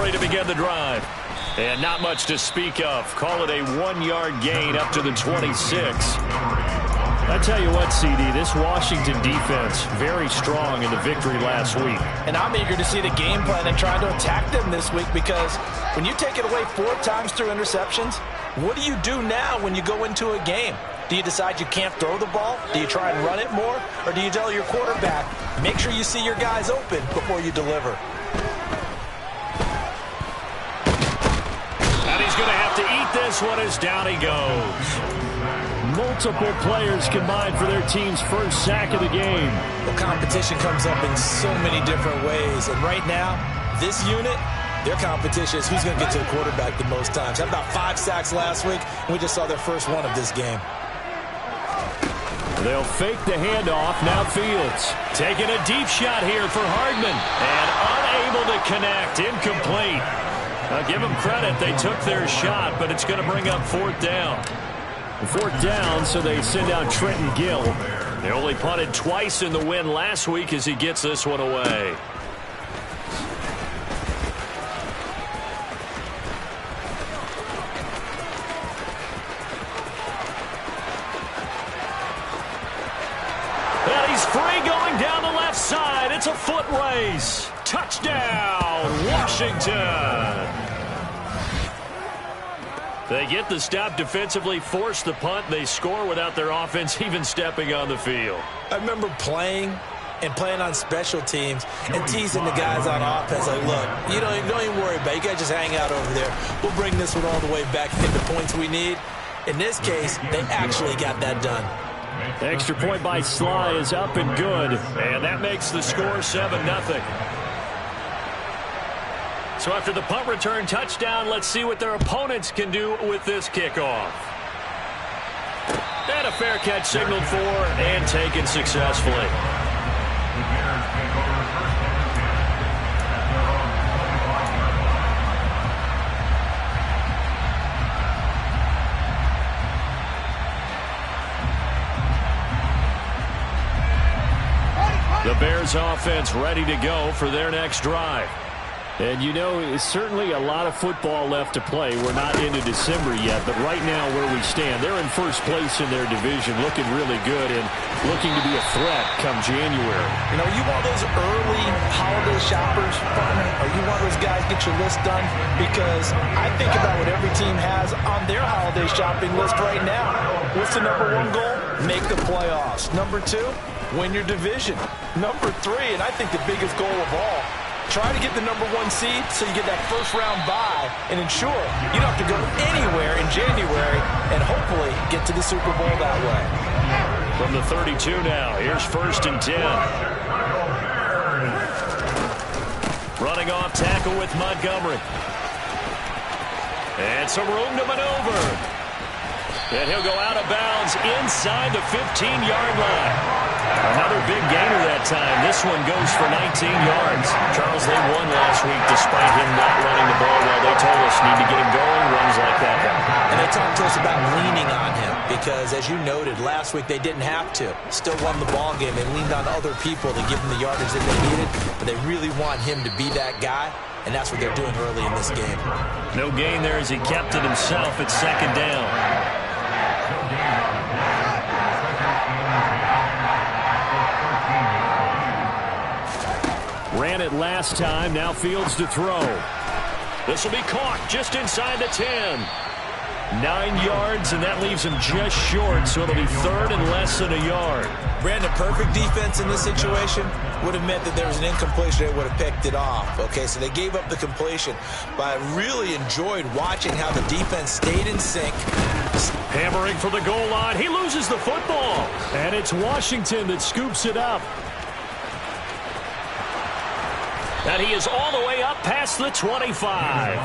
story to begin the drive. And not much to speak of. Call it a 1-yard gain up to the 26. I tell you what, CD, this Washington defense, very strong in the victory last week. And I'm eager to see the game plan and try to attack them this week, because when you take it away 4 times through interceptions, what do you do now when you go into a game? Do you decide you can't throw the ball? Do you try and run it more? Or do you tell your quarterback, make sure you see your guys open before you deliver? And he's going to have to eat this one as down he goes. Multiple players combined for their team's first sack of the game. Well, competition comes up in so many different ways. And right now, this unit, their competition is who's going to get to the quarterback the most times. Had about 5 sacks last week, and we just saw their first one of this game. They'll fake the handoff. Now Fields taking a deep shot here for Hardman. And unable to connect. Incomplete. Now give them credit. They took their shot, but it's going to bring up 4th down. 4th down, so they send out Trenton Gill. They only punted twice in the win last week as he gets this one away. And he's free going down the left side. It's a foot race. Touchdown, Washington. They get the stop defensively, force the punt. They score without their offense even stepping on the field. I remember playing on special teams and teasing the guys on offense. Like, look, don't even worry about it. You guys just hang out over there. We'll bring this one all the way back and get the points we need. In this case, they actually got that done. The extra point by Sly is up and good. And that makes the score 7-0. So after the punt return touchdown, let's see what their opponents can do with this kickoff. And a fair catch signaled for and taken successfully. The Bears offense ready to go for their next drive. And it's certainly a lot of football left to play. We're not into December yet, but right now where we stand, they're in first place in their division, looking really good and looking to be a threat come January. You want those early holiday shoppers, partner, or you want those guys get your list done? Because I think about what every team has on their holiday shopping list right now. What's the number 1 goal? Make the playoffs. Number 2, win your division. Number 3, and I think the biggest goal of all, try to get the number 1 seed so you get that first-round bye and ensure you don't have to go anywhere in January and hopefully get to the Super Bowl that way. From the 32 now, here's 1st and 10. Running off tackle with Montgomery. And some room to maneuver. And he'll go out of bounds inside the 15-yard line. Another big gainer that time. This one goes for 19 yards. Charles, they won last week despite him not running the ball well. They told us need to get him going, runs like that. And they talked to us about leaning on him because, as you noted, last week they didn't have to. Still won the ball game. They leaned on other people to give them the yardage that they needed, but they really want him to be that guy, and that's what they're doing early in this game. No gain there as he kept it himself at 2nd down. Ran it last time. Now Fields to throw. This will be caught just inside the 10. 9 yards, and that leaves him just short, so it'll be 3rd and less than a yard. Brandon, perfect defense in this situation would have meant that there was an incompletion. They would have picked it off. Okay, so they gave up the completion, but I really enjoyed watching how the defense stayed in sync. Hammering for the goal line. He loses the football. And it's Washington that scoops it up. And he is all the way up past the 25.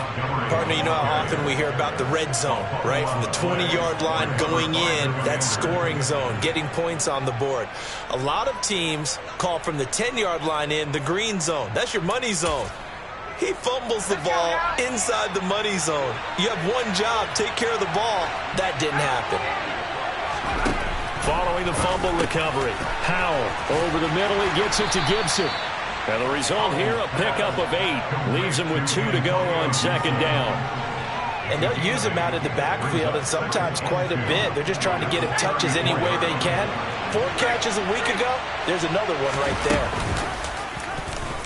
Partner, you know how often we hear about the red zone, right? From the 20-yard line going in, that scoring zone, getting points on the board. A lot of teams call from the 10-yard line in the green zone. That's your money zone. He fumbles the ball inside the money zone. You have one job, take care of the ball. That didn't happen. Following the fumble recovery, Howell over the middle. He gets it to Gibson. And the result here, a pickup of 8. Leaves them with 2 to go on second down. And they'll use him out of the backfield, and sometimes quite a bit. They're just trying to get him touches any way they can. 4 catches a week ago, there's another one right there.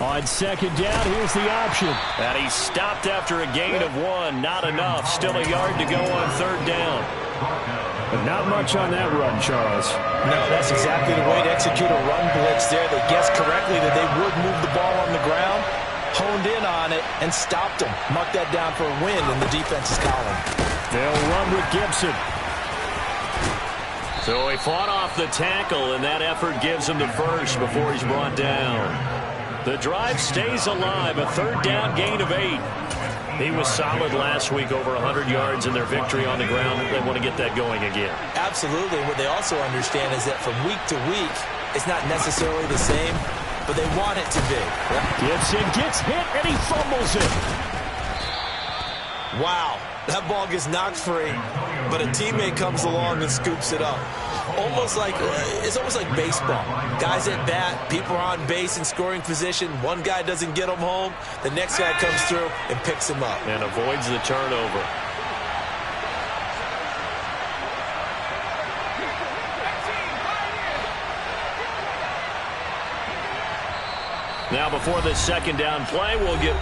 On second down, here's the option. And he stopped after a gain of 1. Not enough. Still a yard to go on third down. But not much on that run, Charles. No, that's exactly the way to execute a run blitz there. They guessed correctly that they would move the ball on the ground, honed in on it, and stopped them. Mark that down for a win in the defense's column. They'll run with Gibson. So he fought off the tackle, and that effort gives him the first before he's brought down. The drive stays alive, a third down gain of 8. He was solid last week, over 100 yards in their victory on the ground. They want to get that going again. Absolutely. What they also understand is that from week to week, it's not necessarily the same, but they want it to be. Gibson gets hit, and he fumbles it. Wow, that ball gets knocked free, but a teammate comes along and scoops it up. It's almost like baseball. Guys at bat, people are on base in scoring position. One guy doesn't get them home. The next guy comes through and picks him up. And avoids the turnover. Now before this second down play, we'll get...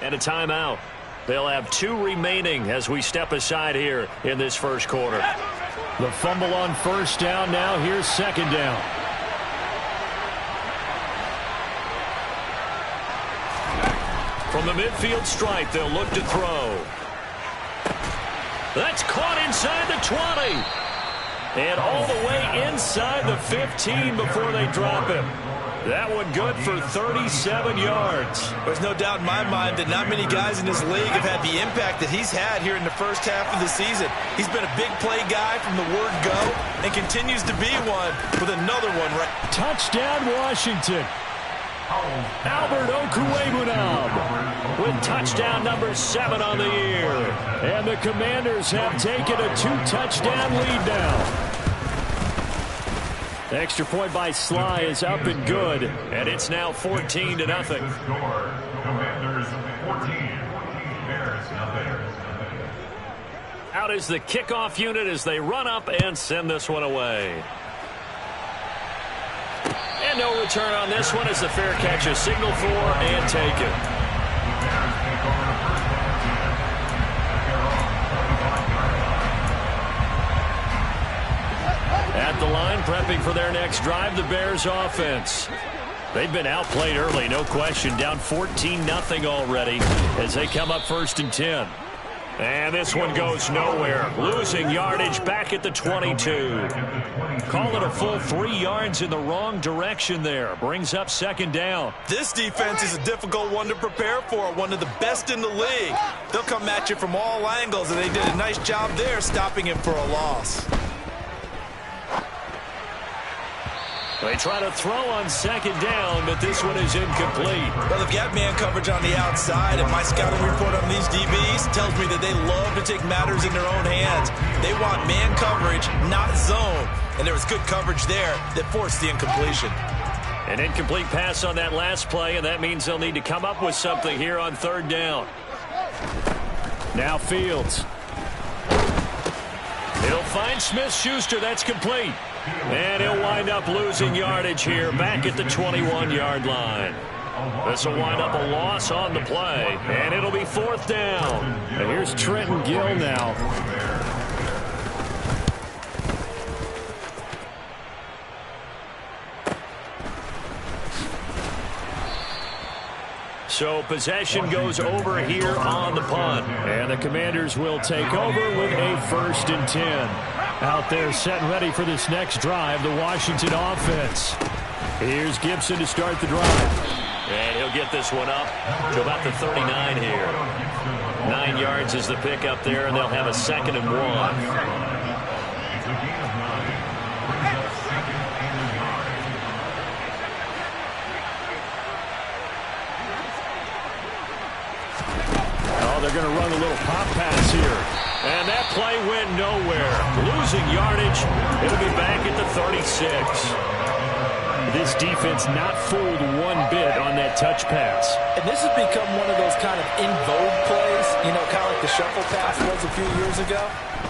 And a timeout. They'll have 2 remaining as we step aside here in this first quarter. The fumble on first down. Now here's second down. From the midfield stripe, they'll look to throw. That's caught inside the 20. And all the way inside the 15 before they drop him. That one good for 37 yards. There's no doubt in my mind that not many guys in this league have had the impact that he's had here in the first half of the season. He's been a big play guy from the word go and continues to be one with another one right. Touchdown, Washington. Albert Okwuegbunam with touchdown number 7 on the year. And the Commanders have taken a 2-touchdown lead now. The extra point by Sly is up and good. And it's now 14-0. Out is the kickoff unit as they run up and send this one away. And no return on this one as the fair catch is signaled for and taken. At the line, prepping for their next drive, the Bears offense. They've been outplayed early, no question. Down 14-0 already as they come up 1st and 10. And this one goes nowhere. Losing yardage back at the 22. Call it a full 3 yards in the wrong direction there. Brings up second down. This defense is a difficult one to prepare for. One of the best in the league. They'll come at you from all angles, and they did a nice job there stopping him for a loss. They try to throw on second down, but this one is incomplete. Well, they've got man coverage on the outside, and my scouting report on these DBs tells me that they love to take matters in their own hands. They want man coverage, not zone. And there was good coverage there that forced the incompletion. An incomplete pass on that last play, and that means they'll need to come up with something here on third down. Now Fields. He'll find Smith-Schuster. That's complete. And he'll wind up losing yardage here back at the 21-yard line. This will wind up a loss on the play, and it'll be 4th down. And here's Trenton Gill now. So possession goes over here on the punt. And the Commanders will take over with a 1st and 10. Out there set and ready for this next drive, the Washington offense. Here's Gibson to start the drive. And he'll get this one up to about the 39 here. 9 yards is the pickup there, and they'll have a 2nd and 1. They're going to run a little pop pass here. And that play went nowhere. Losing yardage. It'll be back at the 36. This defense not fooled one bit on that touch pass. And this has become one of those kind of in vogue plays, you know, kind of like the shuffle pass was a few years ago.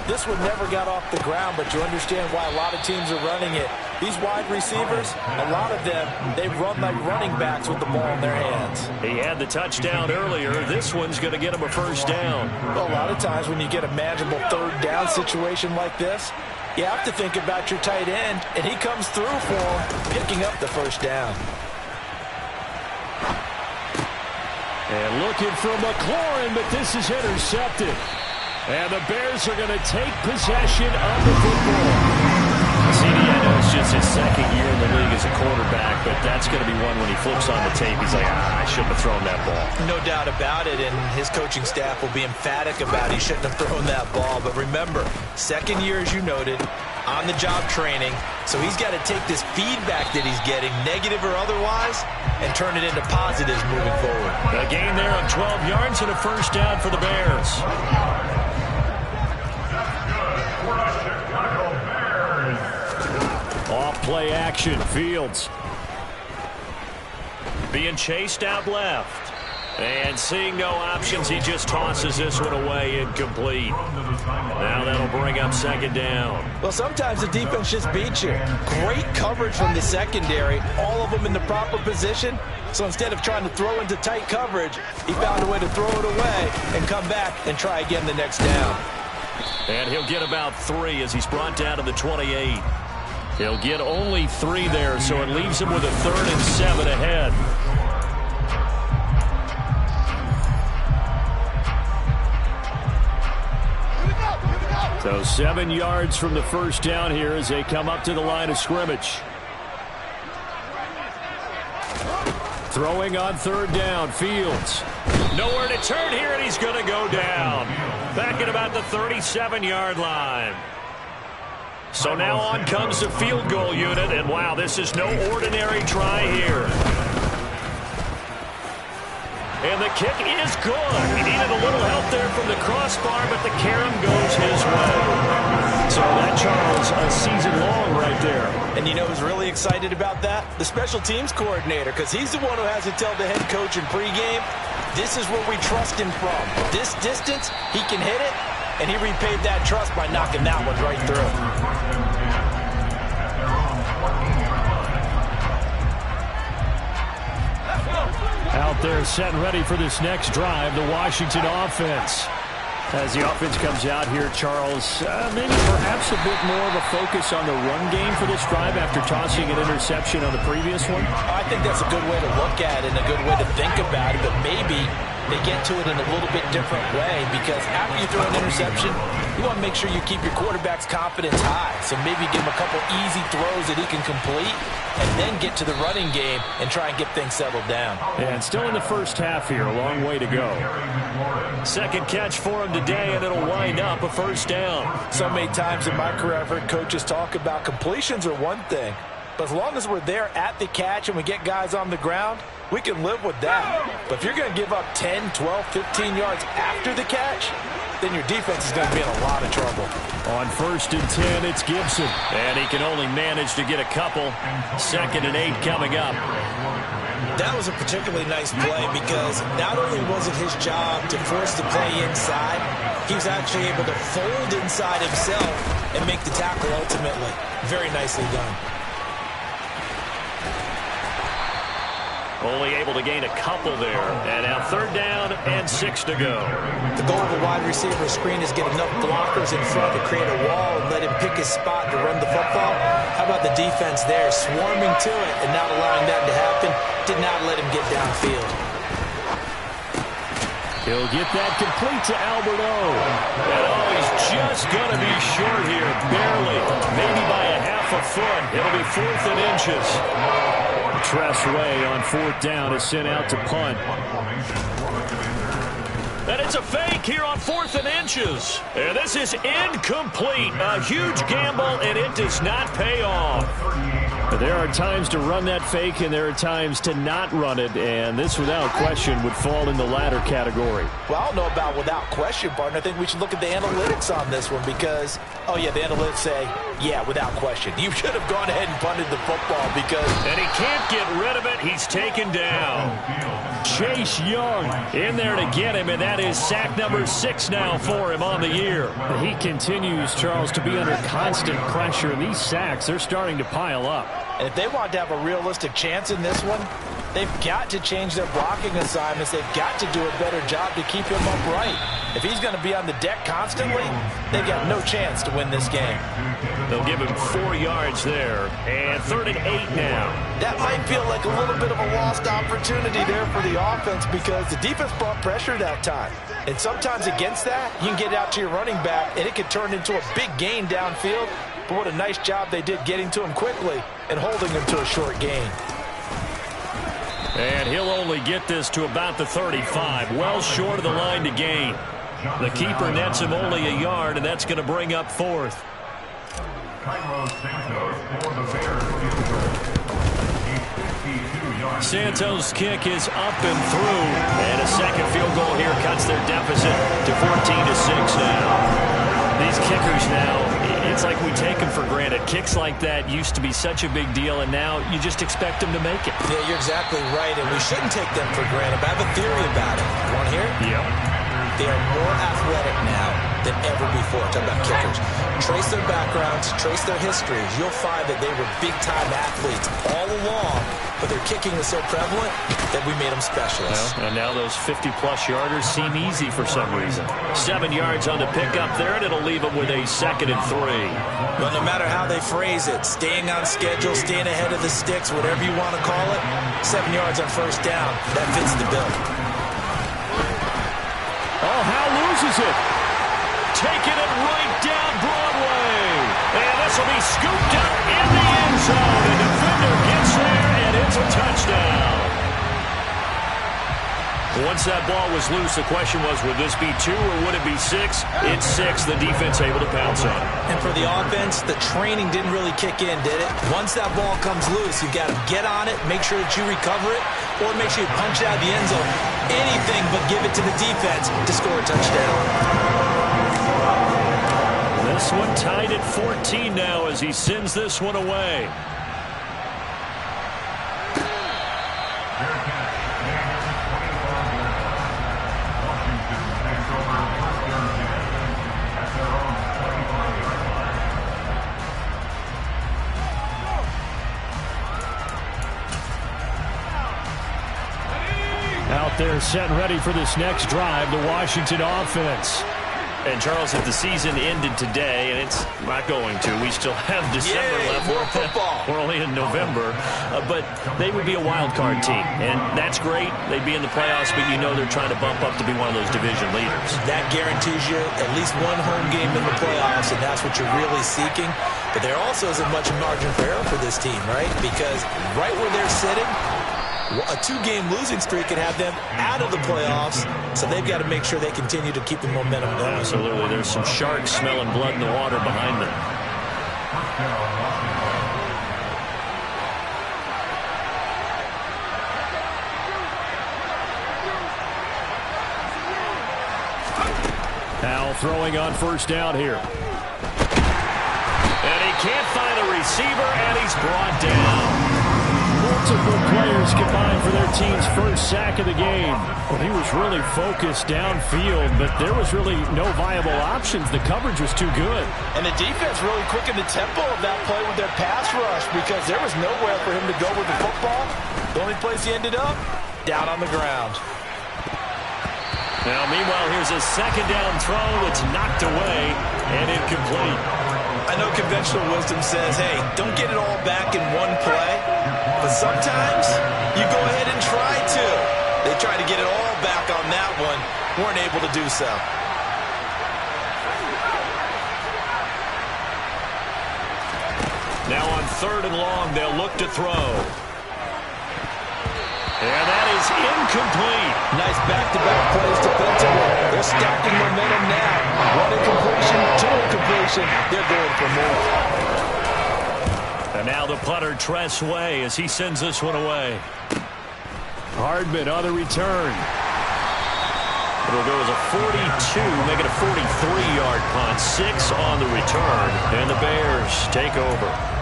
This one never got off the ground, but you understand why a lot of teams are running it. These wide receivers, a lot of them, they run like running backs with the ball in their hands. He had the touchdown earlier. This one's going to get him a 1st down. Well, a lot of times when you get a manageable 3rd down situation like this, you have to think about your tight end, and he comes through for him, picking up the 1st down. And looking for McLaurin, but this is intercepted. And the Bears are going to take possession of the football. CD, I know it's just his 2nd year in the league as a quarterback, but that's going to be one when he flips on the tape. He's like, I shouldn't have thrown that ball. No doubt about it, and his coaching staff will be emphatic about he shouldn't have thrown that ball. But remember, 2nd year, as you noted, on-the-job training, so he's got to take this feedback that he's getting, negative or otherwise, and turn it into positives moving forward. A gain there of 12 yards and a 1st down for the Bears. Off play action, Fields. Being chased out left. And seeing no options, he just tosses this one away, incomplete. Now that'll bring up 2nd down. Well, sometimes the defense just beats you. Great coverage from the secondary, all of them in the proper position. So instead of trying to throw into tight coverage, he found a way to throw it away and come back and try again the next down. And he'll get about 3 as he's brought down to the 28. He'll get only 3 there, so it leaves him with a 3rd and 7 ahead. So 7 yards from the 1st down here as they come up to the line of scrimmage. Throwing on 3rd down, Fields. Nowhere to turn here, and he's going to go down. Back at about the 37-yard line. So now on comes the field goal unit, and wow, this is no ordinary try here. And the kick is good. He needed a little help there from the crossbar, but the carom goes his way. So that, Charles, a season long right there. And you know who's really excited about that? The special teams coordinator, because he's the one who has to tell the head coach in pregame, this is where we trust him from. This distance, he can hit it, and he repaid that trust by knocking that one right through. Out there set and ready for this next drive, the Washington offense. As the offense comes out here, Charles, maybe perhaps a bit more of a focus on the run game for this drive after tossing an interception on the previous one? I think that's a good way to look at it and a good way to think about it, but maybe they get to it in a little bit different way, because after you throw an interception, you want to make sure you keep your quarterback's confidence high. So maybe give him a couple easy throws that he can complete and then get to the running game and try and get things settled down. And still in the first half here, a long way to go. 2nd catch for him today, and it'll wind up a 1st down. So many times in my career, I've heard coaches talk about completions are one thing, but as long as we're there at the catch and we get guys on the ground, we can live with that. But if you're going to give up 10, 12, 15 yards after the catch, then your defense is going to be in a lot of trouble. On 1st and 10, it's Gibson. And he can only manage to get a couple. 2nd and 8 coming up. That was a particularly nice play because not only was it his job to force the play inside, he was actually able to fold inside himself and make the tackle ultimately. Very nicely done. Only able to gain a couple there. And now 3rd down and 6 to go. The goal of a wide receiver screen is get enough blockers in front to create a wall and let him pick his spot to run the football. How about the defense there, swarming to it and not allowing that to happen? Did not let him get downfield. He'll get that complete to Albert O. And he's just going to be short here, barely. Maybe by a half a foot. It'll be 4th and inches. Tress Way on 4th down is sent out to punt. And it's a fake here on 4th and inches. And this is incomplete. A huge gamble, and it does not pay off. There are times to run that fake, and there are times to not run it, and this, without question, would fall in the latter category. Well, I don't know about without question, partner. I think we should look at the analytics on this one because, oh, yeah, the analytics say, yeah, without question. You should have gone ahead and punted the football because... And he can't get rid of it. He's taken down. Chase Young in there to get him, and that is sack number 6 now for him on the year. He continues, Charles, to be under constant pressure, and these sacks, they're starting to pile up. And if they want to have a realistic chance in this one, they've got to change their blocking assignments. They've got to do a better job to keep him upright. If he's going to be on the deck constantly, they've got no chance to win this game. They'll give him 4 yards there, and 3rd and 8 now. That might feel like a little bit of a lost opportunity there for the offense because the defense brought pressure that time. And sometimes against that, you can get out to your running back, and it could turn into a big gain downfield. But what a nice job they did getting to him quickly and holding him to a short gain. And he'll only get this to about the 35, well short of the line to gain. The keeper nets him only a yard, and that's going to bring up 4th. Santos' kick is up and through, and a second field goal here cuts their deficit to 14-6 now. These kickers now, it's like we take them for granted. Kicks like that used to be such a big deal, and now you just expect them to make it. Yeah, you're exactly right, and we shouldn't take them for granted. But I have a theory about it. You want to hear it? Yep. They are more athletic now than ever before. Talking about kickers. Trace their backgrounds, trace their histories. You'll find that they were big-time athletes all along, but their kicking was so prevalent that we made them specialists. Well, and now those 50-plus yarders seem easy for some reason. 7 yards on the pickup there, and it'll leave them with a 2nd and 3. But no matter how they phrase it, staying on schedule, staying ahead of the sticks, whatever you want to call it, 7 yards on 1st down, that fits the bill. Oh, Hal loses it. Taking it right down Broadway. And this will be scooped up in the end zone. The defender gets there, and it's a touchdown. Once that ball was loose, the question was, would this be 2 or would it be 6? It's 6. The defense able to pounce on it. And for the offense, the training didn't really kick in, did it? Once that ball comes loose, you've got to get on it, make sure that you recover it, or make sure you punch it out of the end zone. Anything but give it to the defense to score a touchdown. This one tied at 14 now as he sends this one away. Out there set and ready for this next drive, the Washington offense. And, Charles, if the season ended today, and it's not going to, we still have December left. More football. We're only in November. But they would be a wild card team, and that's great. They'd be in the playoffs, but you know they're trying to bump up to be one of those division leaders. That guarantees you at least one home game in the playoffs, and that's what you're really seeking. But there also isn't much margin for error for this team, right? Because right where they're sitting, a 2-game losing streak could have them out of the playoffs, so they've got to make sure they continue to keep the momentum going. Absolutely. There's some sharks smelling blood in the water behind them. Now throwing on 1st down here. And he can't find a receiver, and he's brought down. Multiple players combined for their team's 1st sack of the game. Well, he was really focused downfield, but there was really no viable options. The coverage was too good. And the defense really quickened the tempo of that play with their pass rush because there was nowhere for him to go with the football. The only place he ended up, down on the ground. Now, meanwhile, here's a 2nd down throw that's knocked away and incomplete. I know conventional wisdom says, hey, don't get it all back in one play. But sometimes you go ahead and try to. They tried to get it all back on that one. Weren't able to do so. Now on 3rd and long, they'll look to throw. And that is incomplete. Nice back-to-back plays to put it to work. They're stacking momentum now. One incompletion, two incompletion. They're going for more. And now the punter, Tress Way, as he sends this one away. Hardman on the return. It'll go as a 42, make it a 43-yard punt. 6 on the return, and the Bears take over.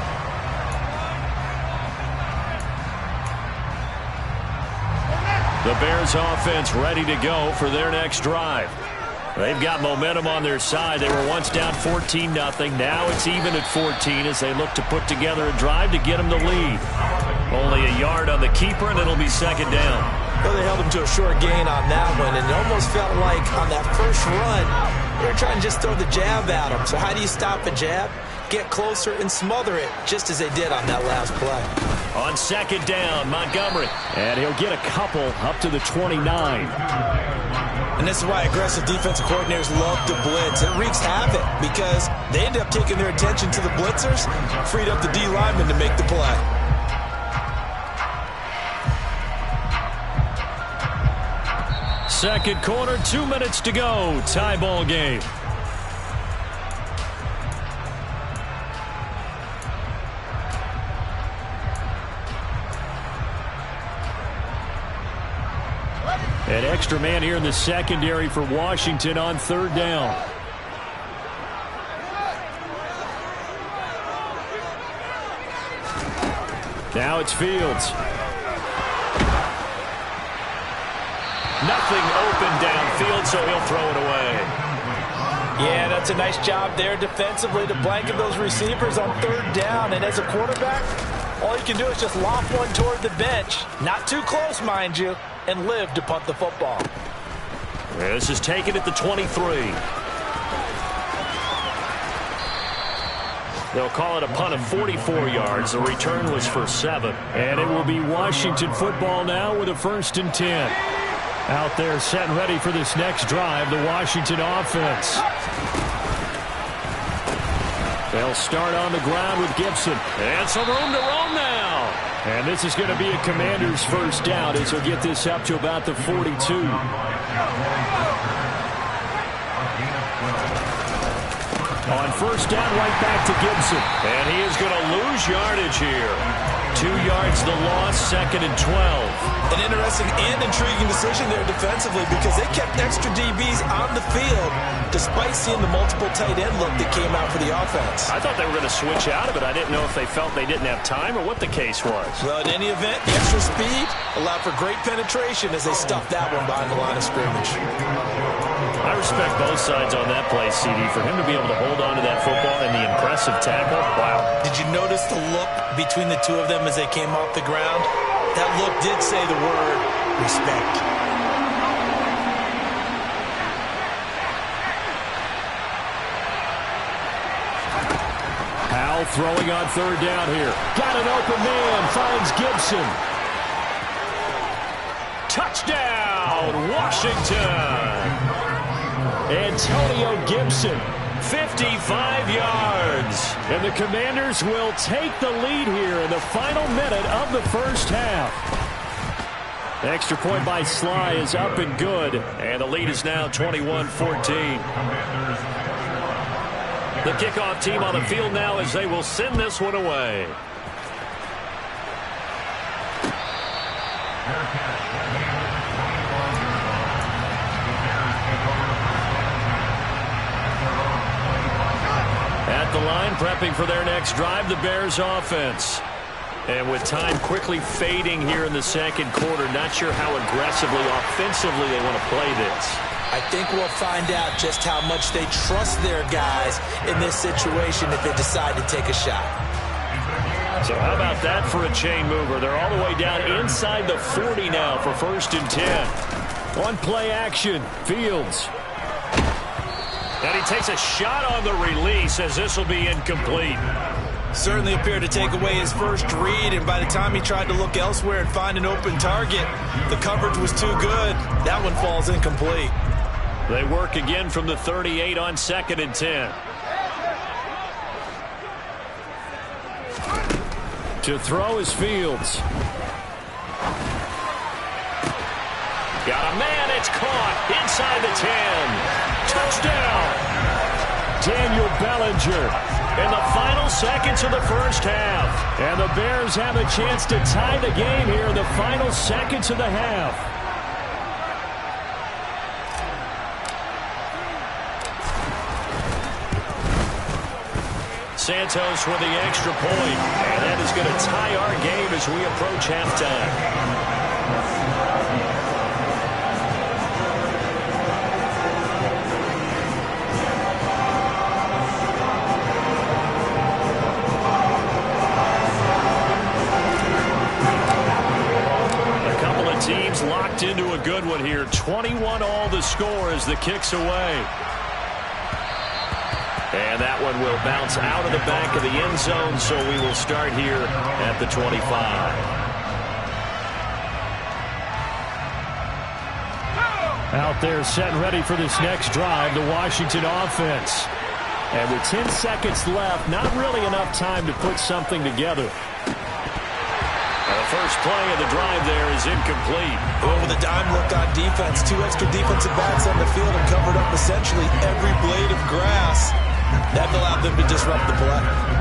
The Bears offense ready to go for their next drive. They've got momentum on their side. They were once down 14-0. Now it's even at 14 as they look to put together a drive to get them the lead. Only a yard on the keeper, and it'll be second down. Well, they held him to a short gain on that one, and it almost felt like on that first run, they were trying to just throw the jab at him. So how do you stop a jab? Get closer and smother it, just as they did on that last play. On second down, Montgomery. And he'll get a couple up to the 29. And this is why aggressive defensive coordinators love to blitz. It wreaks havoc because they end up taking their attention to the blitzers, freed up the D lineman to make the play. Second quarter, 2 minutes to go. Tie ball game. An extra man here in the secondary for Washington on third down. Now it's Fields. Nothing open downfield, so he'll throw it away. Yeah, that's a nice job there defensively to blanket those receivers on third down. And as a quarterback, all you can do is just loft one toward the bench. Not too close, mind you, and live to punt the football. This is taken at the 23. They'll call it a punt of 44 yards. The return was for 7. And it will be Washington football now with a 1st and 10. Out there set and ready for this next drive, the Washington offense. They'll start on the ground with Gibson. And some room to roam now. And this is going to be a Commander's first down as he'll get this up to about the 42. On first down, right back to Gibson. And he is going to lose yardage here. 2 yards the loss, 2nd and 12. An interesting and intriguing decision there defensively because they kept extra DBs on the field despite seeing the multiple tight end look that came out for the offense. I thought they were going to switch out of it. I didn't know if they felt they didn't have time or what the case was. Well, in any event, the extra speed allowed for great penetration as they stuffed that one behind the line of scrimmage. I respect both sides on that play, CD. For him to be able to hold on to that football and the impressive tackle, wow. Did you notice the look between the two of them as they came off the ground? That look did say the word respect. Powell throwing on third down here. Got an open man, finds Gibson. Touchdown, Washington! Antonio Gibson. 55 yards. And the Commanders will take the lead here in the final minute of the first half. The extra point by Sly is up and good. And the lead is now 21-14. The kickoff team on the field now as they will send this one away. At the line, prepping for their next drive, the Bears offense. And with time quickly fading here in the second quarter, not sure how aggressively, offensively they want to play this. I think we'll find out just how much they trust their guys in this situation if they decide to take a shot. So how about that for a chain mover? They're all the way down inside the 40 now for 1st and 10. On play action, Fields. And he takes a shot on the release as this will be incomplete. Certainly appeared to take away his first read, and by the time he tried to look elsewhere and find an open target, the coverage was too good. That one falls incomplete. They work again from the 38 on 2nd and 10. To throw is Fields. Got a man, it's caught inside the 10. Touchdown! Daniel Bellinger in the final seconds of the first half. And the Bears have a chance to tie the game here in the final seconds of the half. Santos with the extra point. And that is going to tie our game as we approach halftime. Teams locked into a good one here. 21 all the score as the kick's away. And that one will bounce out of the back of the end zone, so we will start here at the 25. Out there set and ready for this next drive, the Washington offense. And with 10 seconds left, not really enough time to put something together. The first play of the drive there is incomplete. With a dime look on defense, 2 extra defensive backs on the field and covered up essentially every blade of grass. That allowed them to disrupt the play.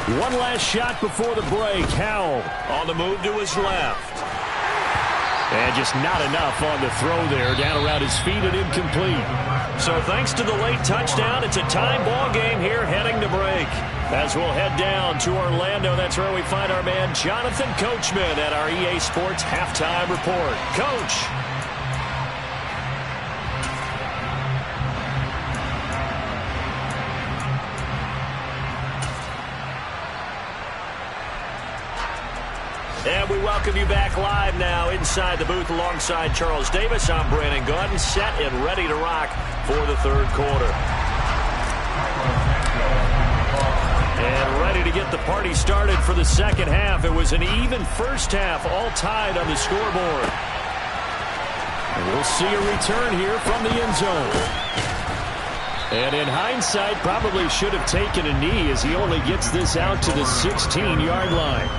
One last shot before the break. Howell on the move to his left. And just not enough on the throw there. Down around his feet and incomplete. So thanks to the late touchdown, it's a tie ball game here heading to break. As we'll head down to Orlando, that's where we find our man Jonathan Coachman at our EA Sports Halftime Report. Coach. And we welcome you back live now inside the booth alongside Charles Davis. I'm Brandon Gaudin, set and ready to rock for the third quarter. And ready to get the party started for the second half. It was an even first half, all tied on the scoreboard. And we'll see a return here from the end zone. And in hindsight, probably should have taken a knee as he only gets this out to the 16-yard line.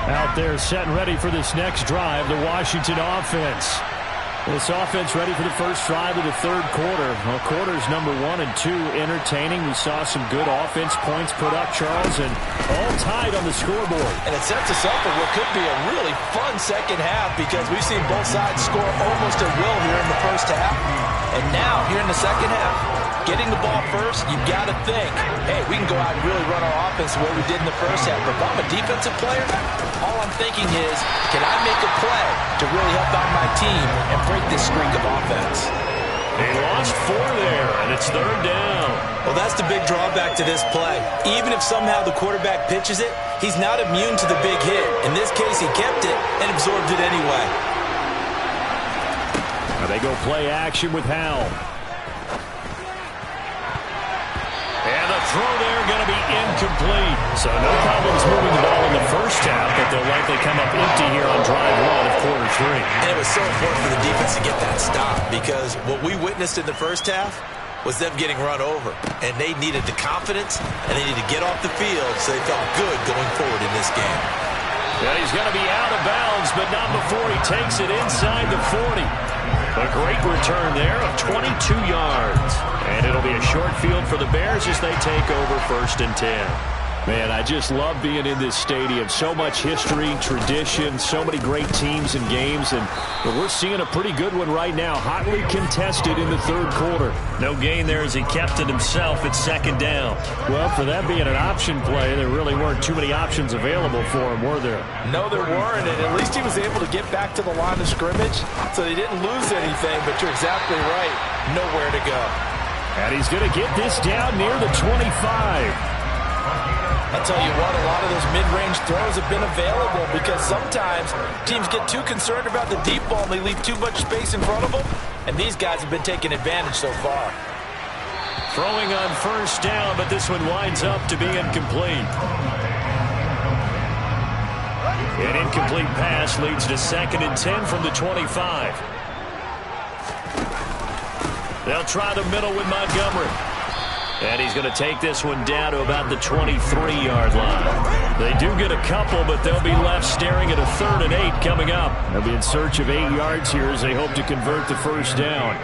Out there set and ready for this next drive, the Washington offense. This offense ready for the first drive of the third quarter. Well, quarters number 1 and 2 entertaining. We saw some good offense points put up, Charles, and all tied on the scoreboard. And it sets us up for what could be a really fun second half because we've seen both sides score almost at will here in the first half. And now, here in the second half, getting the ball first, you got to think, hey, we can go out and really run our offense the way we did in the first half. But if I'm a defensive player, all I'm thinking is, can I make a play to really help out my team and break this streak of offense? They lost 4 there, and it's third down. Well, that's the big drawback to this play. Even if somehow the quarterback pitches it, he's not immune to the big hit. In this case, he kept it and absorbed it anyway. Now they go play action with Howell. And the throw there going to be incomplete. So no problems moving the ball in the first half, but they'll likely come up empty here on drive 1 of quarter 3. And it was so important for the defense to get that stop because what we witnessed in the first half was them getting run over. And they needed the confidence, and they needed to get off the field so they felt good going forward in this game. Yeah, he's going to be out of bounds, but not before he takes it inside the 40. A great return there of 22 yards. And it'll be a short field for the Bears as they take over 1st and 10. Man, I just love being in this stadium. So much history, tradition, so many great teams and games. And we're seeing a pretty good one right now. Hotly contested in the third quarter. No gain there as he kept it himself at 2nd down. Well, for that being an option play, there really weren't too many options available for him, were there? No, there weren't. And at least he was able to get back to the line of scrimmage. So he didn't lose anything, but you're exactly right. Nowhere to go. And he's going to get this down near the 25. I'll tell you what, a lot of those mid-range throws have been available because sometimes teams get too concerned about the deep ball and they leave too much space in front of them, and these guys have been taking advantage so far. Throwing on first down, but this one winds up to be incomplete. An incomplete pass leads to 2nd and 10 from the 25. They'll try the middle with Montgomery. And he's going to take this one down to about the 23-yard line. They do get a couple, but they'll be left staring at a 3rd and 8 coming up. They'll be in search of 8 yards here as they hope to convert the first down.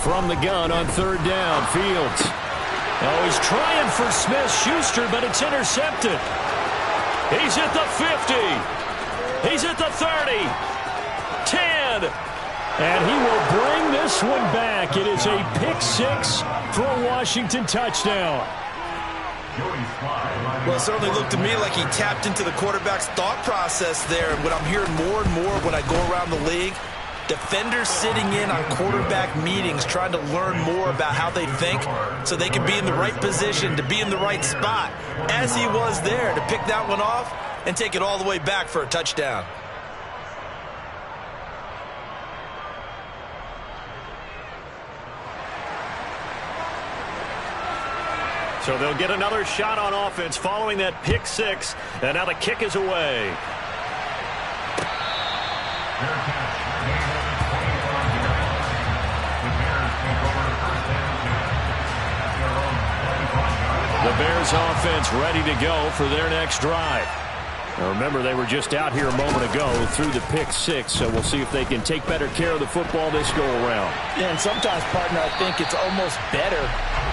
From the gun on 3rd down, Fields. Oh, he's trying for Smith-Schuster, but it's intercepted. He's at the 50. He's at the 30. 10. And he will bring this one back. It is a pick-6 for a Washington touchdown. Well, it certainly looked to me like he tapped into the quarterback's thought process there. And what I'm hearing more and more when I go around the league, defenders sitting in on quarterback meetings trying to learn more about how they think so they can be in the right position to be in the right spot, as he was there to pick that one off and take it all the way back for a touchdown. So they'll get another shot on offense following that pick-6, and now the kick is away. The Bears offense ready to go for their next drive. Now remember, they were just out here a moment ago through the pick-6, so we'll see if they can take better care of the football this go-around. Yeah, and sometimes, partner, I think it's almost better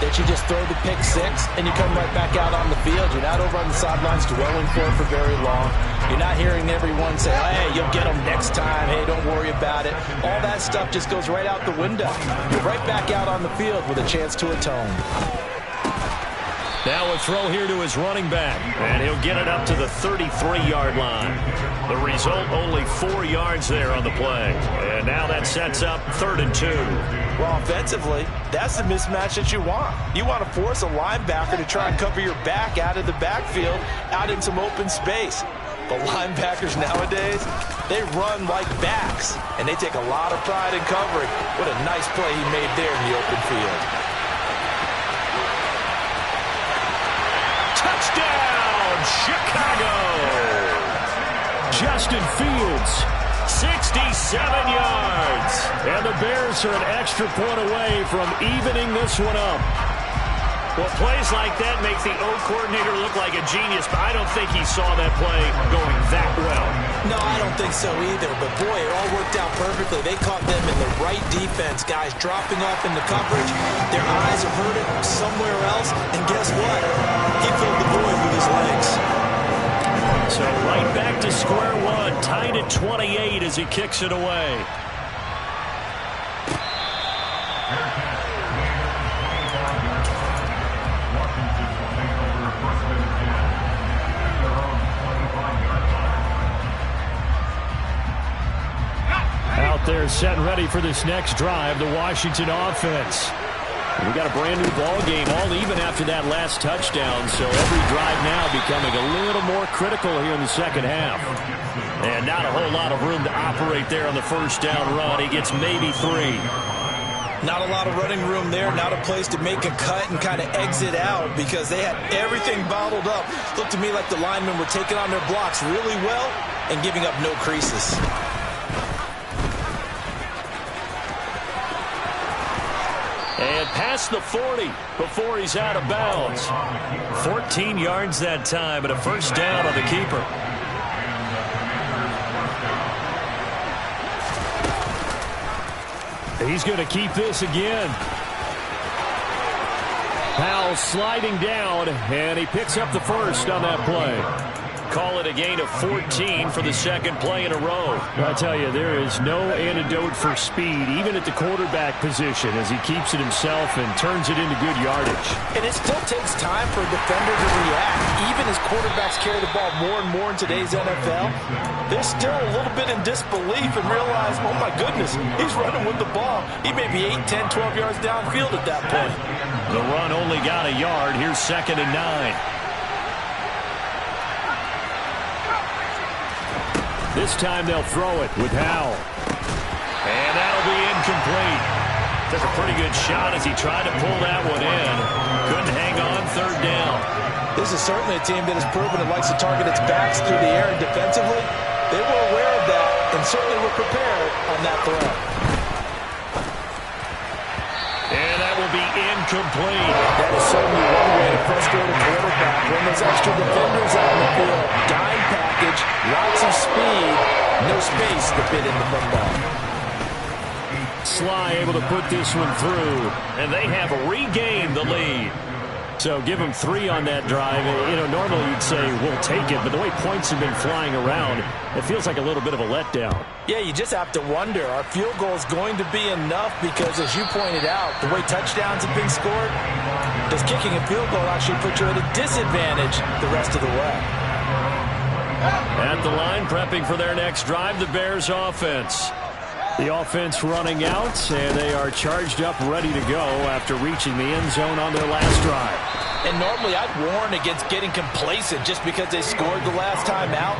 that you just throw the pick-6 and you come right back out on the field. You're not over on the sidelines dwelling for very long. You're not hearing everyone say, hey, you'll get them next time. Hey, don't worry about it. All that stuff just goes right out the window. You're right back out on the field with a chance to atone. Now a throw here to his running back, and he'll get it up to the 33-yard line. The result, only 4 yards there on the play. And now that sets up 3rd and 2. Well, offensively, that's the mismatch that you want. You want to force a linebacker to try and cover your back out of the backfield, out in some open space. But linebackers nowadays, they run like backs, and they take a lot of pride in covering. What a nice play he made there in the open field. Touchdown, Chicago! Justin Fields, 67 yards. and the Bears are an extra point away from evening this one up. Well, plays like that make the O coordinator look like a genius, but I don't think he saw that play going that well. No, I don't think so either, but boy, it all worked out perfectly. They caught them in the right defense, guys dropping off in the coverage. Their eyes are hurting somewhere else, and guess what? He filled the void with his legs. So right back to square one, tied at 28 as he kicks it away. Out there set and ready for this next drive, the Washington offense. We got a brand new ball game, all even after that last touchdown, so every drive now becoming a little more critical here in the second half. And not a whole lot of room to operate there on the first down run. He gets maybe 3. Not a lot of running room there, not a place to make a cut and kind of exit out because they had everything bottled up. Looked to me like the linemen were taking on their blocks really well and giving up no creases. And past the 40 before he's out of bounds. 14 yards that time, and a first down on the keeper. He's going to keep this again. Powell sliding down, and he picks up the first on that play. Call it a gain of 14 for the second play in a row. I tell you, there is no antidote for speed, even at the quarterback position, as he keeps it himself and turns it into good yardage. And it still takes time for a defender to react. Even as quarterbacks carry the ball more and more in today's NFL, they're still a little bit in disbelief and realize, oh my goodness, he's running with the ball. He may be 8, 10, 12 yards downfield at that point. The run only got a yard. Here's 2nd and 9. This time they'll throw it with Howell. And that'll be incomplete. Took a pretty good shot as he tried to pull that one in. Couldn't hang on, third down. This is certainly a team that has proven it likes to target its backs through the air and defensively. They were aware of that and certainly were prepared on that throw. And that will be incomplete. That is certainly one way to frustrate a quarterback. When there's extra defenders out in the field, dime package, lots of speed, no space to fit in the football. Sly able to put this one through. And they have regained the lead. So give them 3 on that drive. You know, normally you'd say we'll take it, but the way points have been flying around, it feels like a little bit of a letdown. Yeah, you just have to wonder, are field goals going to be enough? Because as you pointed out, the way touchdowns have been scored, does kicking a field goal actually put you at a disadvantage the rest of the way? At the line, prepping for their next drive, the Bears offense. The offense running out, and they are charged up, ready to go after reaching the end zone on their last drive. And normally I'd warn against getting complacent just because they scored the last time out.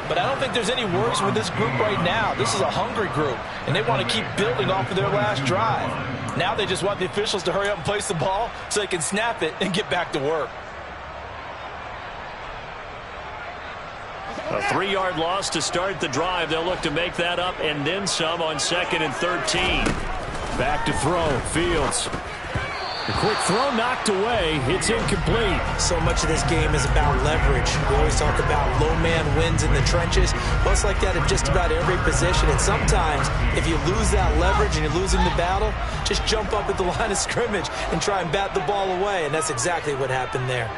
But I don't think there's any worries with this group right now. This is a hungry group, and they want to keep building off of their last drive. Now they just want the officials to hurry up and place the ball so they can snap it and get back to work. A 3-yard loss to start the drive. They'll look to make that up and then some on 2nd and 13. Back to throw. Fields. The quick throw knocked away. It's incomplete. So much of this game is about leverage. We always talk about low man wins in the trenches. Well, it's like that in just about every position. And sometimes, if you lose that leverage and you're losing the battle, just jump up at the line of scrimmage and try and bat the ball away. And that's exactly what happened there.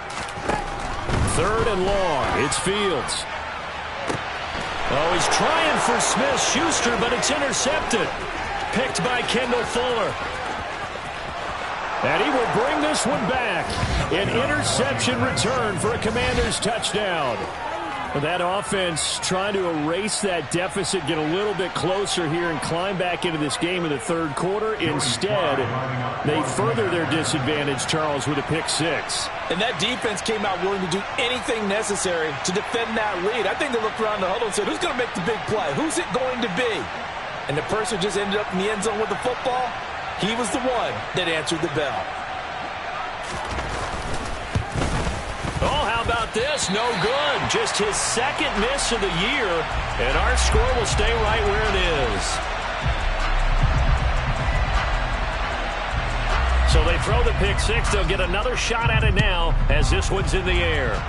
3rd and long. It's Fields. Oh, he's trying for Smith-Schuster, but it's intercepted. Picked by Kendall Fuller. And he will bring this one back. An interception return for a Commanders touchdown. That offense trying to erase that deficit, get a little bit closer here and climb back into this game in the 3rd quarter. Instead, they further their disadvantage, Charles, with a pick 6. And that defense came out willing to do anything necessary to defend that lead. I think they looked around the huddle and said, who's going to make the big play? Who's it going to be? And the person who just ended up in the end zone with the football, he was the one that answered the bell. Oh, how about this? No good. Just his 2nd miss of the year, and our score will stay right where it is. So they throw the pick 6. They'll get another shot at it now as this one's in the air.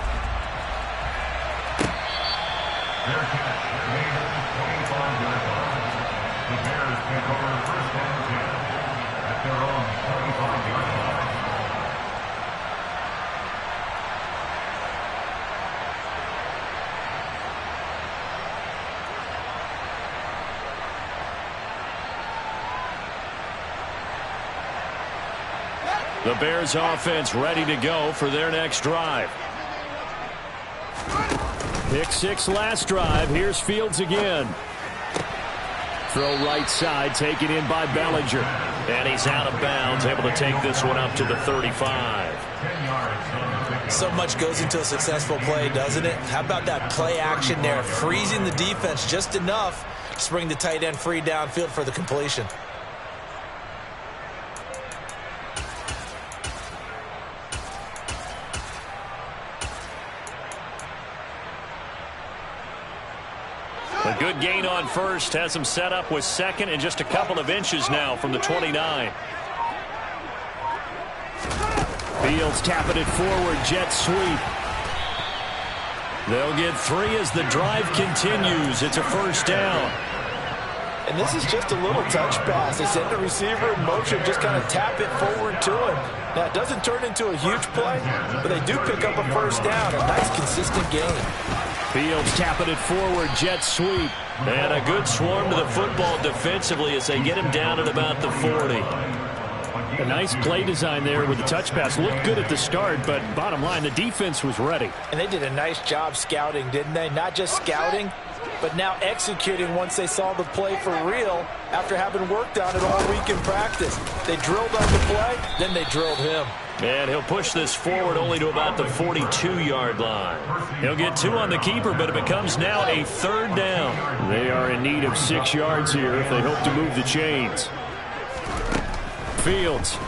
The Bears offense ready to go for their next drive. Pick 6 last drive. Here's Fields again. Throw right side, taken in by Bellinger. And he's out of bounds, able to take this one up to the 35. So much goes into a successful play, doesn't it? How about that play action there? Freezing the defense just enough to bring the tight end free downfield for the completion. A good gain on first has him set up with 2nd and just a couple of inches now from the 29. Fields tapping it forward, jet sweep. They'll get 3 as the drive continues. It's a 1st down. And this is just a little touch pass. They send the receiver in motion, just kind of tap it forward to him. Now, it doesn't turn into a huge play, but they do pick up a 1st down. A nice, consistent gain. Fields tapping it forward, jet sweep. And a good swarm to the football defensively as they get him down at about the 40. A nice play design there with the touch pass. Looked good at the start, but bottom line, the defense was ready. And they did a nice job scouting, didn't they? Not just scouting, but now executing once they saw the play for real after having worked on it all week in practice. They drilled on the play, then they drilled him. And he'll push this forward only to about the 42-yard line. He'll get 2 on the keeper, but it becomes now a 3rd down. They are in need of 6 yards here if they hope to move the chains. Fields.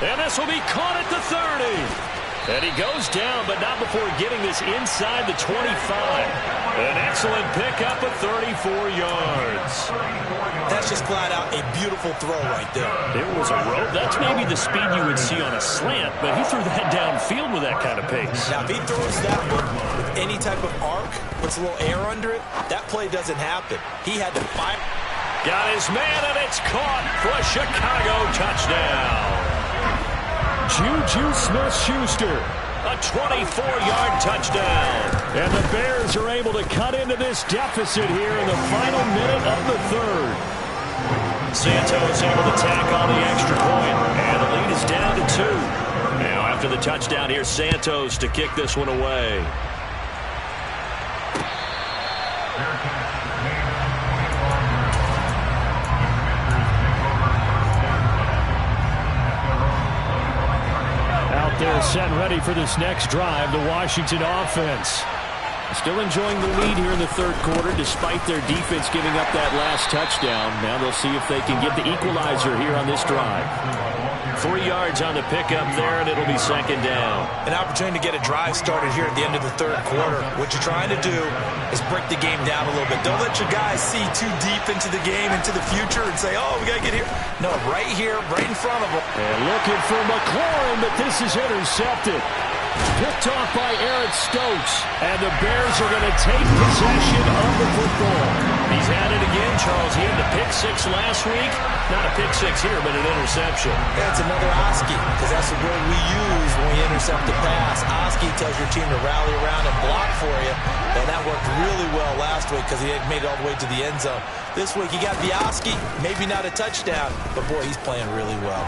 And this will be caught at the 30. And he goes down, but not before getting this inside the 25. An excellent pickup of 34 yards. That's just flat out a beautiful throw right there. It was a rope. That's maybe the speed you would see on a slant, but he threw that downfield with that kind of pace. Now, if he throws that one with any type of arc, puts a little air under it, that play doesn't happen. He had to fire. Got his man, and it's caught for a Chicago touchdown. Juju Smith-Schuster. A 24-yard touchdown. And the Bears are able to cut into this deficit here in the final minute of the 3rd. Santos able to tack on the extra point, and the lead is down to 2. Now after the touchdown, here's Santos to kick this one away. They're set and ready for this next drive, the Washington offense. Still enjoying the lead here in the 3rd quarter, despite their defense giving up that last touchdown. Now they'll see if they can get the equalizer here on this drive. 3 yards on the pickup there, and it'll be 2nd down. An opportunity to get a drive started here at the end of the 3rd quarter. What you're trying to do is break the game down a little bit. Don't let your guys see too deep into the game, into the future, and say, oh, we got to get here. No, right here, right in front of them. And looking for McLaurin, but this is intercepted. Picked off by Eric Stokes. And the Bears are going to take possession of the football. He's had it again, Charles. He had the pick 6 last week. Not a pick 6 here, but an interception. That's another Oski, because that's the word we use when we intercept the pass. Oski tells your team to rally around and block for you. And that worked really well last week because he had made it all the way to the end zone. This week he got the Oski, maybe not a touchdown, but boy, he's playing really well.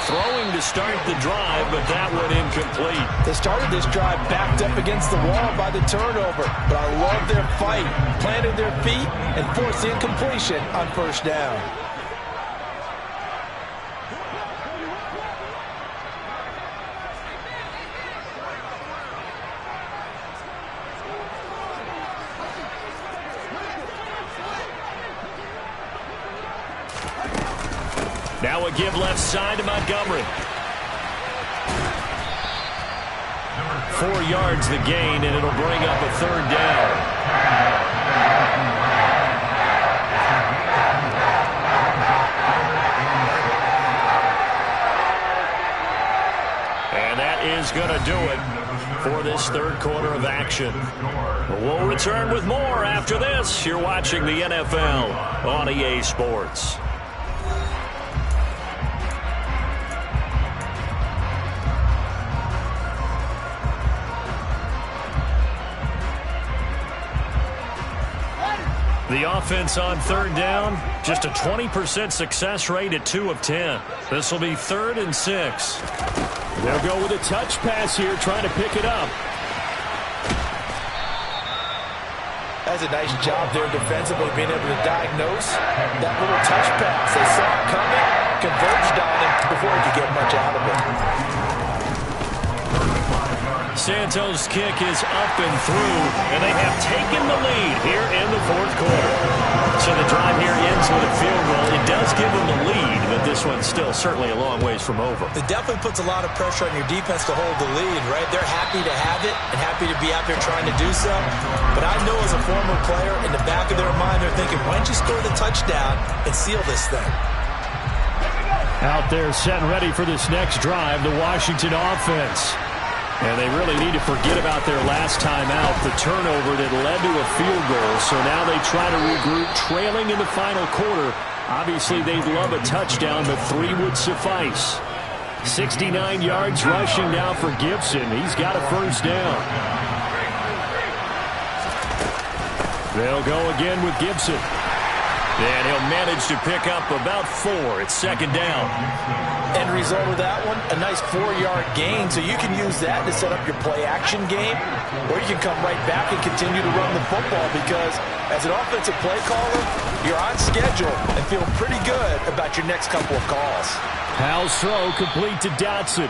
Throwing to start the drive, but that one incomplete. They started this drive backed up against the wall by the turnover, but I love their fight, planted their feet, and forced the incompletion on 1st down. Now a give left side to Montgomery. 4 yards the gain, and it'll bring up a 3rd down. And that is going to do it for this 3rd quarter of action. We'll return with more after this. You're watching the NFL on EA Sports. The offense on 3rd down, just a 20% success rate at 2 of 10. This will be 3rd and 6. They'll go with a touch pass here, trying to pick it up. That's a nice job there defensively, being able to diagnose that little touch pass. They saw it coming, converged on him before he could get much out of it. Santos' kick is up and through, and they have taken the lead here in the 4th quarter. So the drive here ends with a field goal. It does give them the lead, but this one's still certainly a long ways from over. It definitely puts a lot of pressure on your defense to hold the lead, right? They're happy to have it and happy to be out there trying to do so. But I know as a former player, in the back of their mind, they're thinking, why don't you score the touchdown and seal this thing? Out there set and ready for this next drive, the Washington offense. And they really need to forget about their last time out, the turnover that led to a field goal. So now they try to regroup, trailing in the final quarter. Obviously, they'd love a touchdown, but 3 would suffice. 69 yards rushing now for Gibson. He's got a 1st down. They'll go again with Gibson. And he'll manage to pick up about 4. It's second down. End result of that one, a nice 4-yard gain, so you can use that to set up your play-action game, or you can come right back and continue to run the football because as an offensive play caller, you're on schedule and feel pretty good about your next couple of calls. Powell's throw complete to Dotson.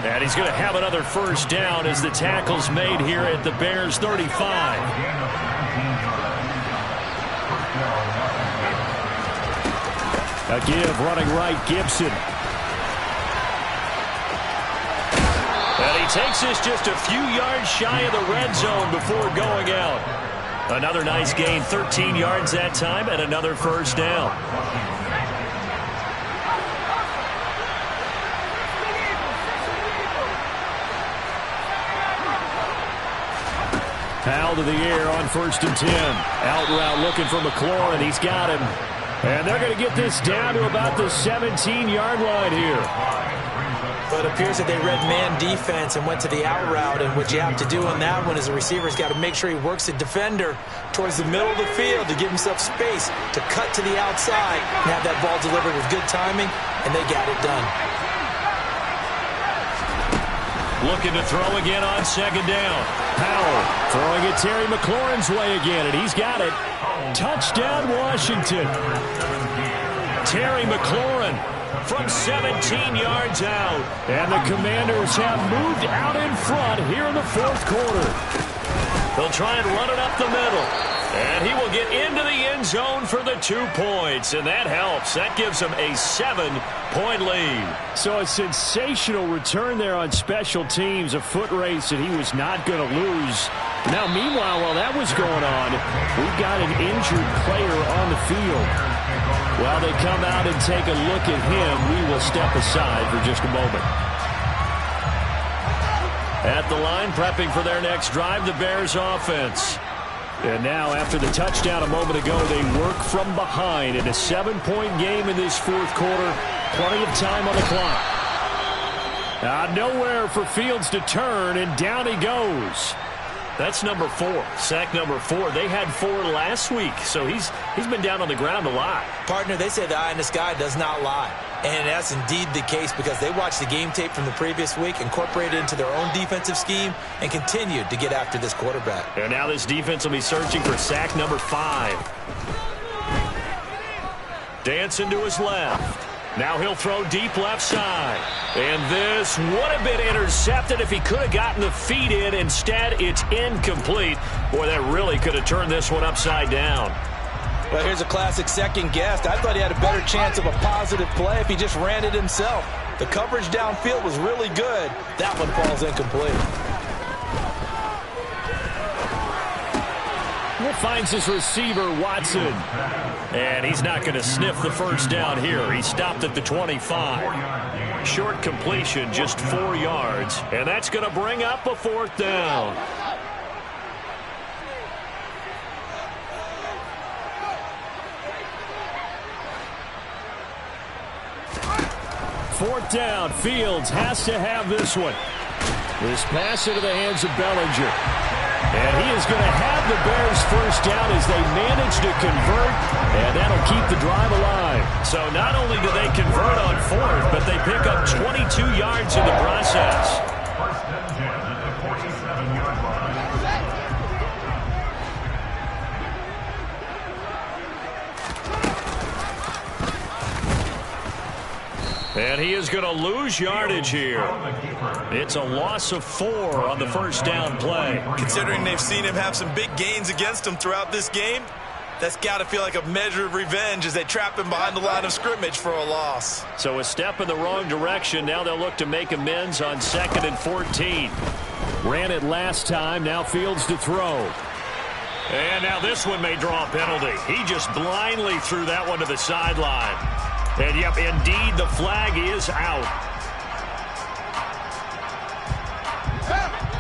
And he's going to have another first down as the tackle's made here at the Bears 35. A give running right, Gibson. And he takes this just a few yards shy of the red zone before going out. Another nice gain, 13 yards that time, and another first down. Powell to the air on 1st and 10. Out route looking for McLaurin. He's got him. And they're going to get this down to about the 17-yard line here. But it appears that they read man defense and went to the out route. And what you have to do on that one is the receiver's got to make sure he works the defender towards the middle of the field to give himself space to cut to the outside and have that ball delivered with good timing, and they got it done. Looking to throw again on second down. Powell throwing it Terry McLaurin's way again, and he's got it. Touchdown, Washington. Terry McLaurin from 17 yards out. And the Commanders have moved out in front here in the 4th quarter. They'll try and run it up the middle. And he will get into the end zone for the 2 points. And that helps. That gives him a 7-point lead. So a sensational return there on special teams. A foot race that he was not going to lose. Now, meanwhile, while that was going on, we've got an injured player on the field. While they come out and take a look at him, we will step aside for just a moment. At the line, prepping for their next drive, the Bears offense. And now, after the touchdown a moment ago, they work from behind in a 7-point game in this 4th quarter. Plenty of time on the clock. Nowhere for Fields to turn, and down he goes. That's number 4, sack number 4. They had 4 last week, so he's been down on the ground a lot. Partner, they say the eye in the sky does not lie. And that's indeed the case because they watched the game tape from the previous week, incorporated it into their own defensive scheme, and continued to get after this quarterback. And now this defense will be searching for sack number 5. Dancing to his left. Now he'll throw deep left side. And this would have been intercepted if he could have gotten the feet in. Instead, it's incomplete. Boy, that really could have turned this one upside down. Well, here's a classic second guess. I thought he had a better chance of a positive play if he just ran it himself. The coverage downfield was really good. That one falls incomplete. Finds his receiver, Watson. And he's not going to sniff the first down here. He stopped at the 25. Short completion, just 4 yards. And that's going to bring up a 4th down. Fourth down. Fields has to have this one. This pass into the hands of Bellinger. And he is going to have the Bears first down as they manage to convert, and that'll keep the drive alive. So not only do they convert on 4th, but they pick up 22 yards in the process. And he is going to lose yardage here. It's a loss of 4 on the first down play. Considering they've seen him have some big gains against him throughout this game, that's got to feel like a measure of revenge as they trap him behind the line of scrimmage for a loss. So a step in the wrong direction. Now they'll look to make amends on 2nd and 14. Ran it last time. Now Fields to throw. And now this one may draw a penalty. He just blindly threw that one to the sideline. And, yep, indeed, the flag is out.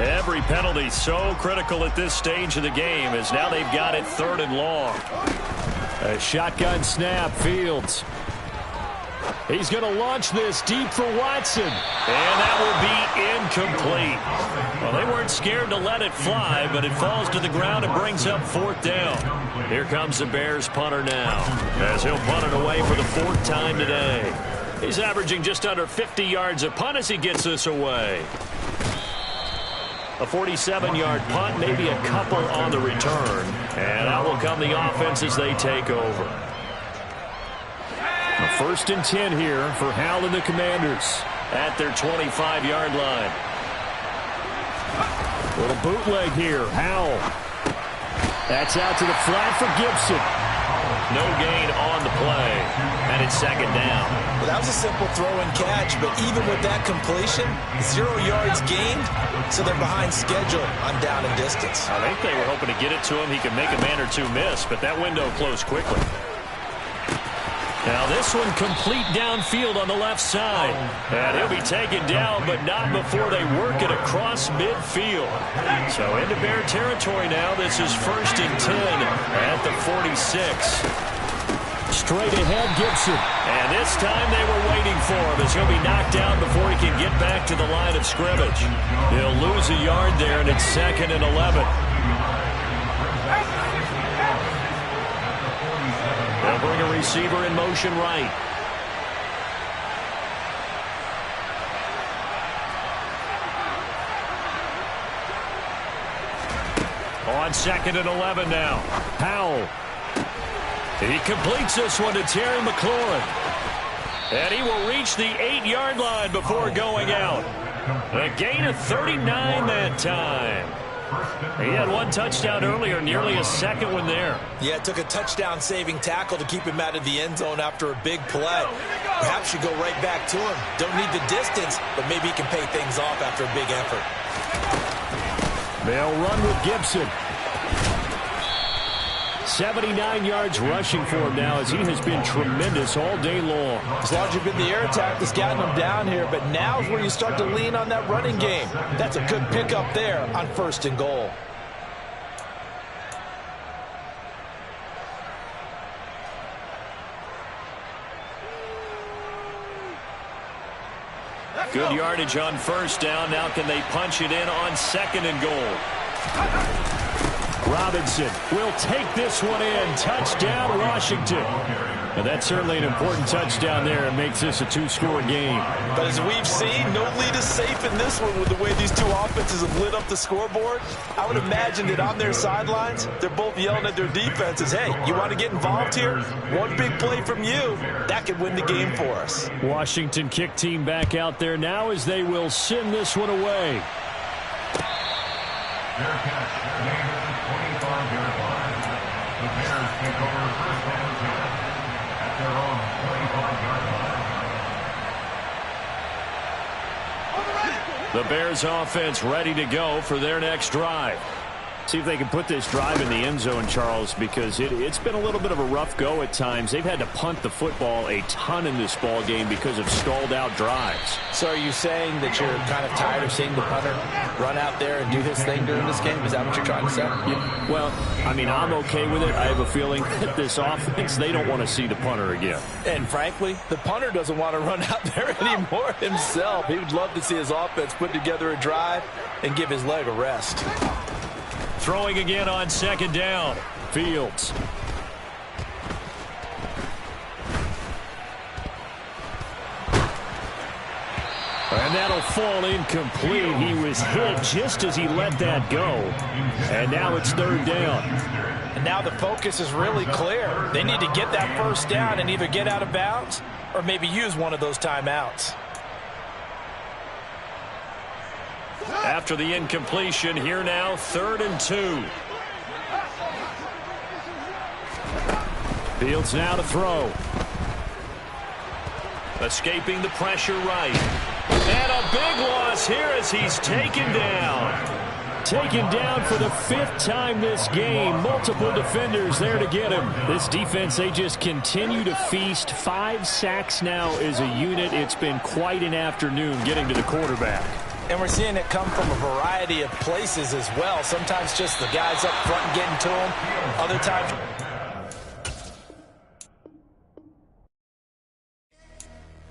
Every penalty so critical at this stage of the game as now they've got it 3rd and long. A shotgun snap, Fields. He's going to launch this deep for Watson. And that will be incomplete. Well, they weren't scared to let it fly, but it falls to the ground and brings up 4th down. Here comes the Bears punter now, as he'll punt it away for the 4th time today. He's averaging just under 50 yards a punt as he gets this away. A 47-yard punt, maybe a couple on the return. And out will come the offense as they take over. A 1st and 10 here for Howell and the Commanders. At their 25-yard line. Little bootleg here. Howell. That's out to the flat for Gibson. No gain on the play. And it's 2nd down. Well, that was a simple throw and catch, but even with that completion, 0 yards gained, so they're behind schedule on down and distance. I think they were hoping to get it to him. He could make a man or two miss, but that window closed quickly. Now this one complete downfield on the left side. And he'll be taken down, but not before they work it across midfield. So into Bear territory now. This is 1st and 10 at the 46. Straight ahead, Gibson. And this time they were waiting for him as he'll be knocked down before he can get back to the line of scrimmage. He'll lose a yard there, and it's 2nd and 11. They'll bring a receiver in motion right. On 2nd and 11 now. Howell. He completes this one to Terry McLaurin. And he will reach the 8-yard line before going out. A gain of 39 that time. He had 1 touchdown earlier, nearly a 2nd one there. Yeah, it took a touchdown-saving tackle to keep him out of the end zone after a big play. Perhaps you go right back to him. Don't need the distance, but maybe he can pay things off after a big effort. They'll run with Gibson. 79 yards rushing for him now as he has been tremendous all day long. It's largely been the air attack that's gotten him down here, but now's where you start to lean on that running game. That's a good pickup there on 1st and goal. Good yardage on 1st down. Now can they punch it in on 2nd and goal? Robinson will take this one in. Touchdown, Washington. And that's certainly an important touchdown there. It makes this a 2-score game. But as we've seen, no lead is safe in this one with the way these two offenses have lit up the scoreboard. I would imagine that on their sidelines, they're both yelling at their defenses, hey, you want to get involved here? One big play from you, that could win the game for us. Washington kick team back out there now as they will send this one away. The Bears offense ready to go for their next drive. See if they can put this drive in the end zone, Charles, because it's been a little bit of a rough go at times. They've had to punt the football a ton in this ball game because of stalled out drives. So are you saying that you're kind of tired of seeing the punter run out there and do his thing during this game? Is that what you're trying to say? Yeah, well, I mean, I'm okay with it. I have a feeling that this offense, they don't want to see the punter again. And frankly, the punter doesn't want to run out there anymore himself. He would love to see his offense put together a drive and give his leg a rest. Throwing again on 2nd down. Fields. And that'll fall incomplete. He was hit just as he let that go. And now it's 3rd down. And now the focus is really clear. They need to get that 1st down and either get out of bounds or maybe use one of those timeouts. After the incompletion, here now, 3rd and 2. Fields now to throw. Escaping the pressure right. And a big loss here as he's taken down. Taken down for the 5th time this game. Multiple defenders there to get him. This defense, they just continue to feast. 5 sacks now as a unit. It's been quite an afternoon getting to the quarterback. And we're seeing it come from a variety of places as well. Sometimes just the guys up front getting to him. Other times